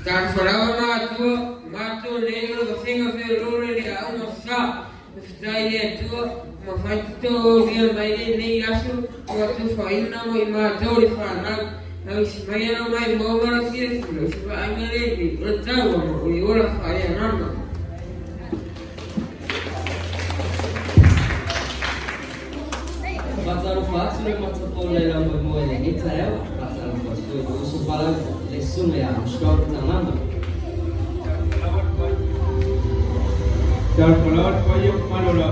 Tan falava matua negro Vasega Feololo ni a uma sa. Fitai tua ma fai to via mai nei asu o tu fai na mo ma tori fa na si mai no mai mo ma si si va angare di o tau mo o ora fai na ma. Passaram fácil, mas o povo era muito bom em Israel. Passaram fácil, eu só falo leção é a escola da mama. Dar falar para eu para lá,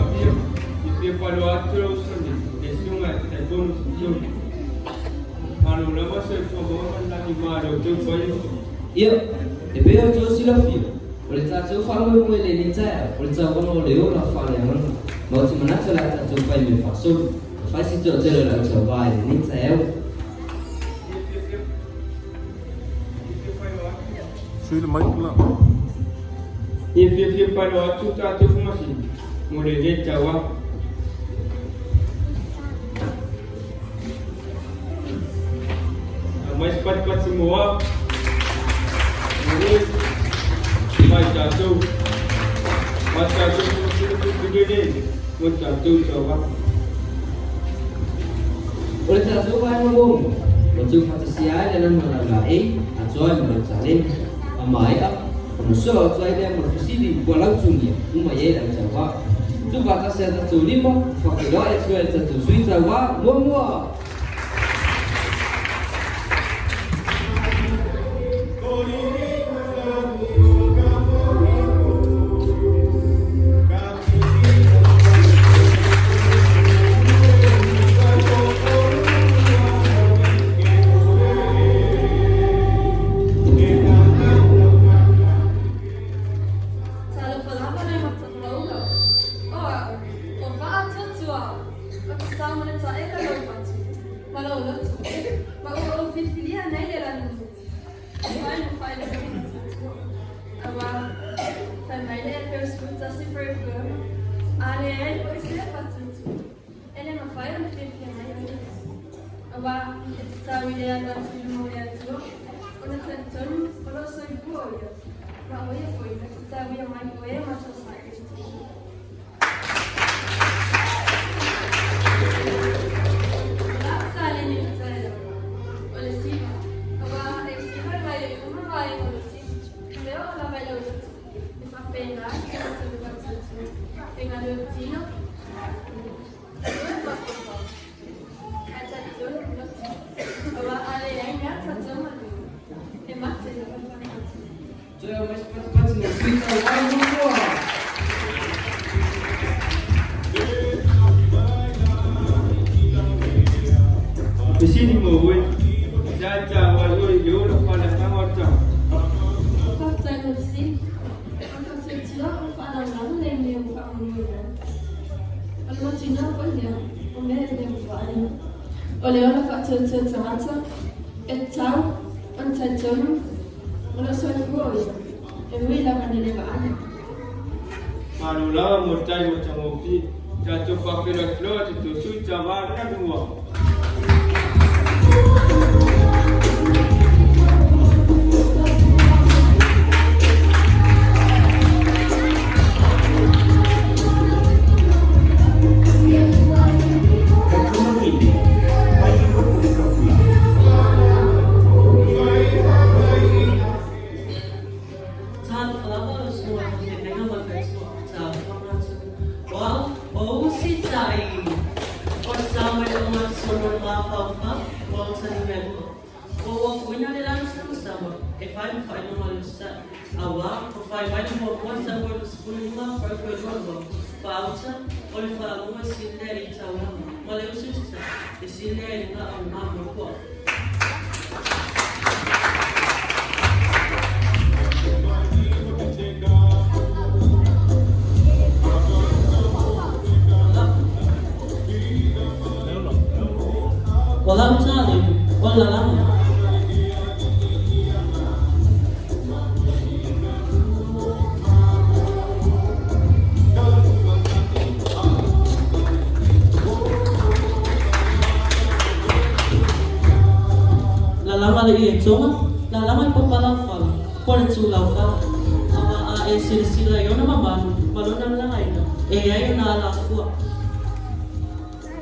e para o outro são leção é que todo mundo para o lama se for bom na imagem o teu foi Eu, depois eu trouxe lá filho. Olha, tá eu falo muito em Israel. Olha, tá como o Leo lá fala, mas se manata lá tá eu vai me faço. Faz isso eu ter lá eu vai em Israel. Filho mais lá. E para o outro tá tu como assim? Morrer tawa. Mas pode se moar. Mas já tu. Mas já tu não se dele. Mas já tu tawa. Oleh tak tahu apa yang ngomong, macam kata siapa dan mana lagi, acuan macam ni, amai apa, manusia acuan dia berfisili, walau cumi, umai dan jawa, tu kata saya tak tahu lima, fakirah acuan tak tahu sui jawa, semua. Sini mau buat jaja walau yo nak pada tahu tak. Pak saya mesti, aku cerita pada orang lain yang bukan orang. Kalau Cina pun dia, orang yang bukan. Oleh orang pak cerita semasa, tahu, orang cerita, orang soal boy, ini lah mana dia bukan. Malulah murtai macam kopi, jatuh fakir keluar itu suci warna dua. Walau cari, walau lama. Lalaman lagi yang cuma, lalaman pembalap. Pole tu laufa. Awa a sila yo na maman. Malona na ngayon. Ayo na alafua.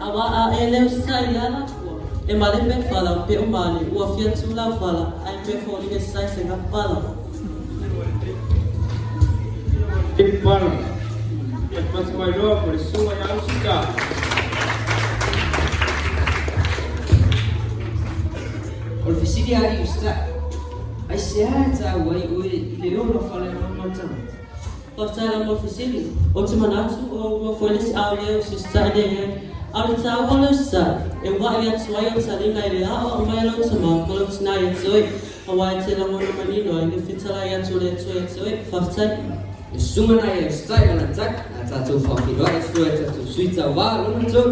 Awa a leo sai alafua. E male pe fala pe o male. O afia tu laufa. Ai pe foli ke sai se na fala. Ipala. Mas mai loa por sua ya usika. Olfisidi ari usta. Ai seata wai Feololo fala na Tamaiti. Pasal mo fisili. O te manatu o mo folis audio si stade. Au tau olo sa. E wa ya tswai o sa linga ile a o mai lo tsama ko tsna ya tsoi. O wa te la mo manino ai fitala ya tsole tsoi faftai. Sumana ya style na tak na tatu fakiro ya tatu suita wa lo nzo.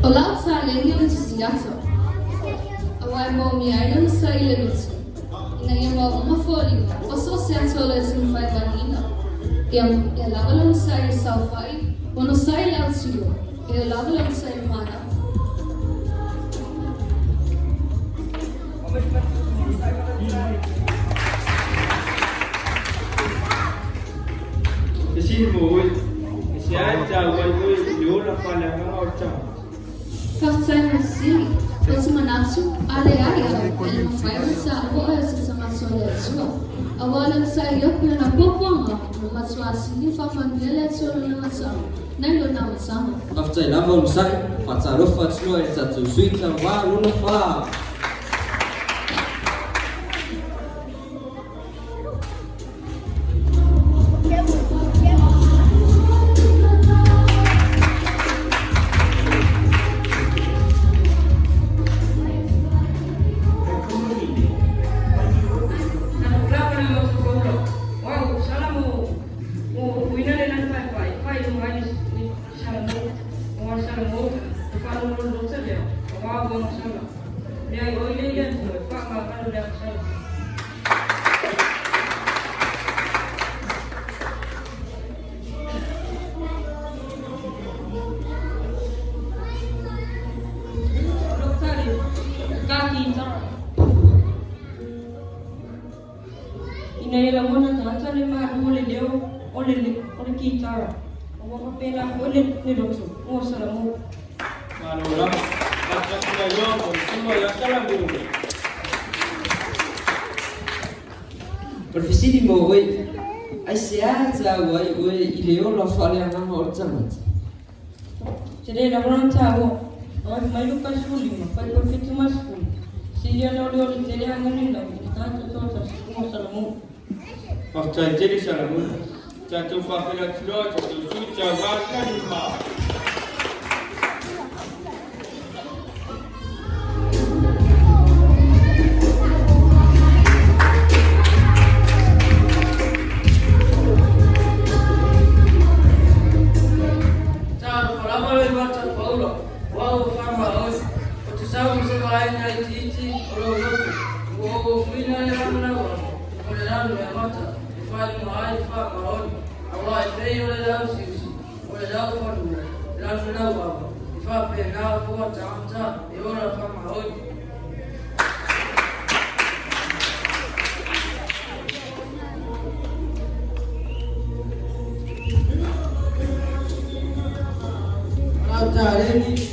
Olá, Salem, eu disse gato. Awai mo mi ai não sai le lutu. Ina ia uma folha. O social le sin fai banina. E lava não sai salfai. O não sai lá tio. E lava não sai mana. Kesin mo oi. Siya ta wai oi yo la fala na orta. Faftai no sili. Esse manatsu ale ele não faz essa boa essa maçã sua. Agora sai eu pela popoma. Mas sua sili fa família solo na maçã. Nem do na maçã. After lava on sai, fatsaro fatslo e tatu suita wa lo no fa. Ina mona tata le ma ole leo ole kitara. O wa pena ole le Lotu. O salamu. Manola. Mas mai loa por sua ya salamu. Profesidi mo wai. Ai seata wai Feololo fala na Tamaiti. Jadi la mona tawo. O mai lupa suli ma pa ko fitu mas suli. Silia no ole tele angani la. Tata tota o salamu. After tele salamu. Tatu fakira tlo tatu suita wa kalima.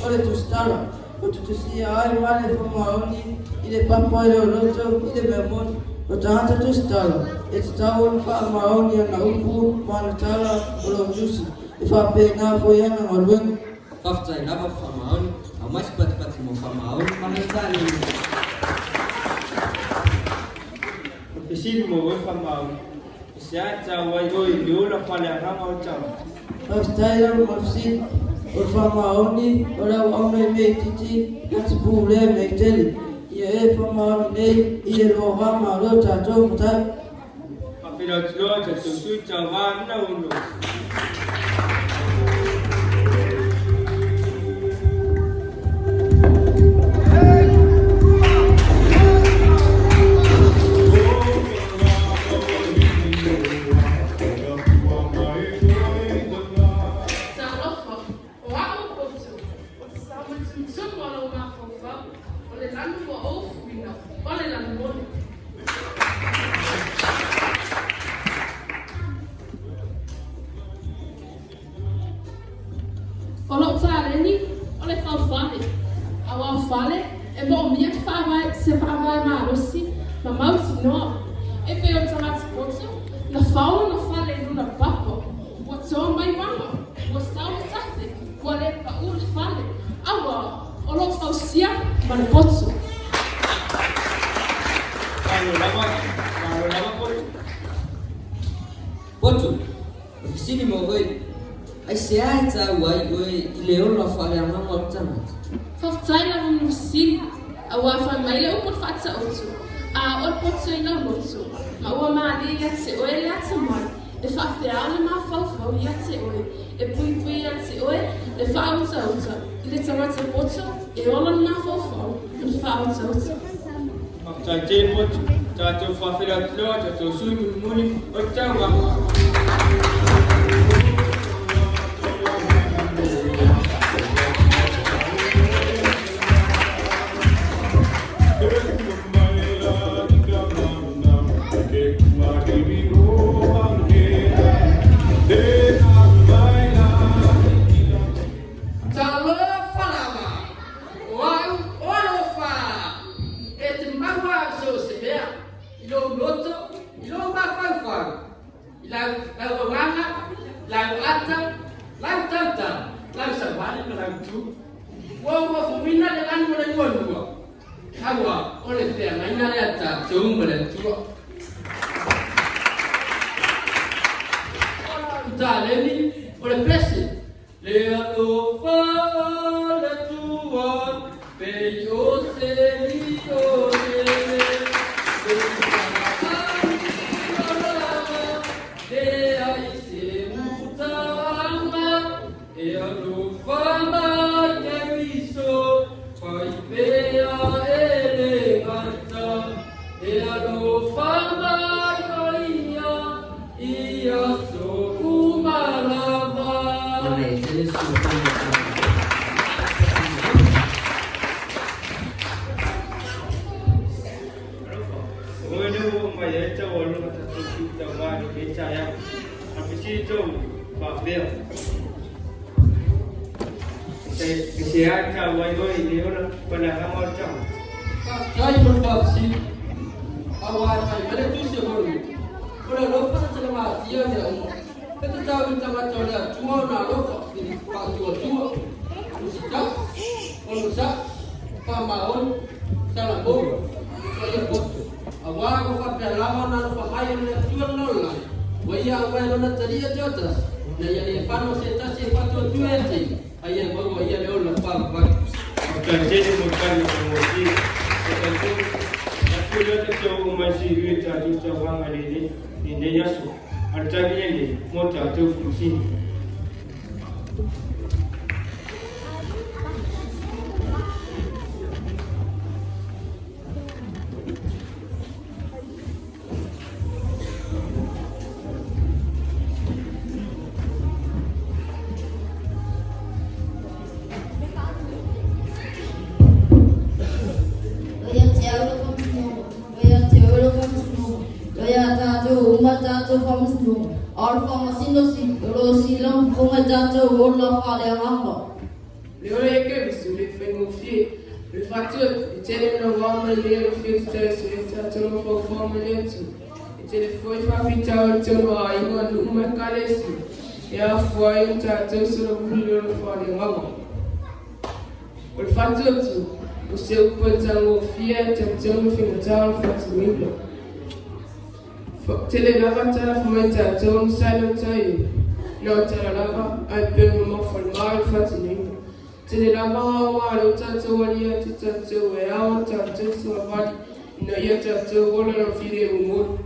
Olha tu stara, o tu si ai male famaoni, ile papa ile Lotu, ile memon, o tata tu stara. It's tawon fa maoni na upu mana tala ulo jusi. Ifa pe na fo yana marwen. After lava famaon, a mais pat mo famaon, mana tali. Ofisili mo oi whamau. Sia tau wai oi liula whale a ranga o tau. Aftaira mafsid o whamaoni o rau aunai me titi hati pūle me teli. Ia e whamaoni nei i e roa wama o tātou mutai. Papira tilo te tūtui tau wāna unu. Lotu, ofisini mo oi. Ai se ai tau ai oi I leola whare a mama o Tamaiti. Whaftaina mo musili, a wafa mai le upot whatsa otu. A ot potso I lau lotu. Ma ua maari I ate oe le ate mai. E whafte aole ma whawhau I ate oe. E pui pui I ate oe, le whaauta uta. I le tamata potso, e olan ma whawhau. I le whaauta uta. Tai te potu, tātou whawhira tilo, tātou sui muni, o tau wama. Tele lava tala fumata zone silent tayo. No tala lava I bring mo for mal fatini. Tele lava wa lo tato wali ati tato we awa tato suavali. No yata tato wala no fide umur.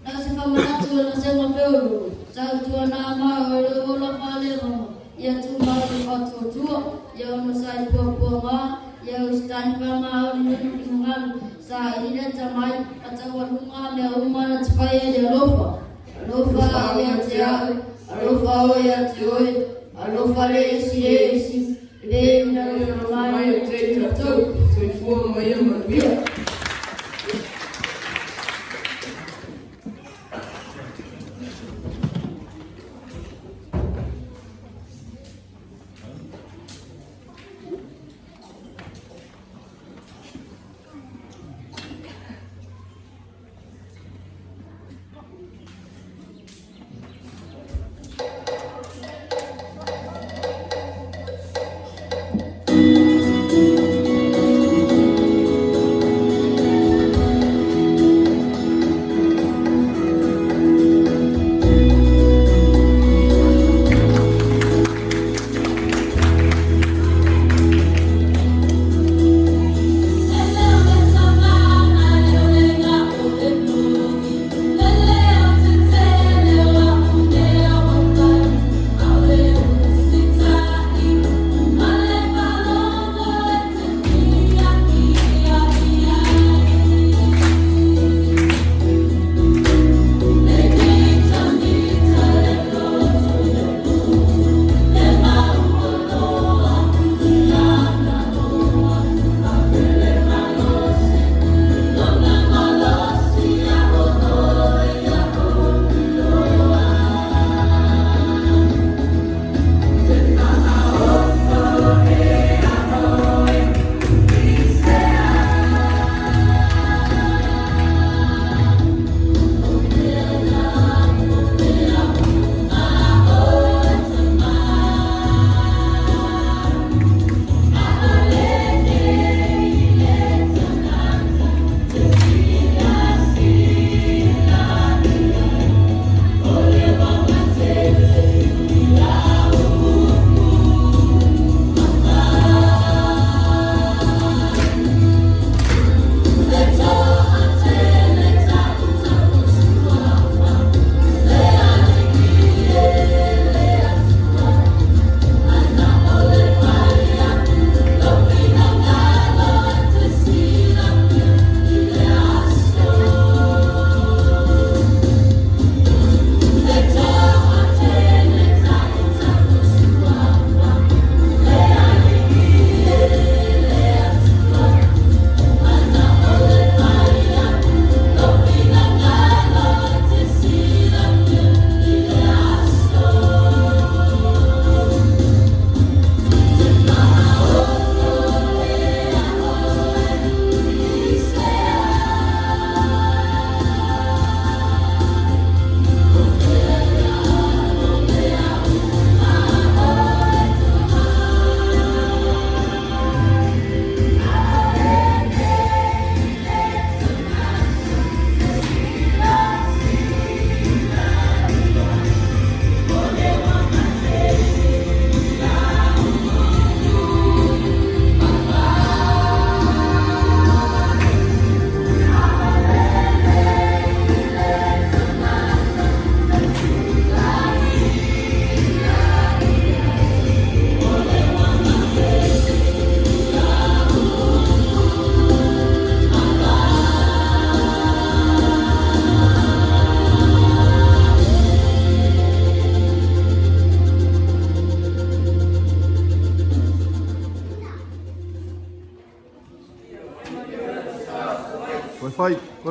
Nasi famanatu nasema Feololo. Tautua na ama ola pale mama. Ya tu mali watu tua. Ya unasai kwa ma. Ya ustani kama au ni kingal. Sa ile tamai atakwalunga le uma na tfaya ya lofa. Alofa ya tia. Alofa ya tioe. Alofa le esi. Le na mai ya teta tu. Sifua maya mabia.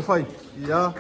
Foi, ia.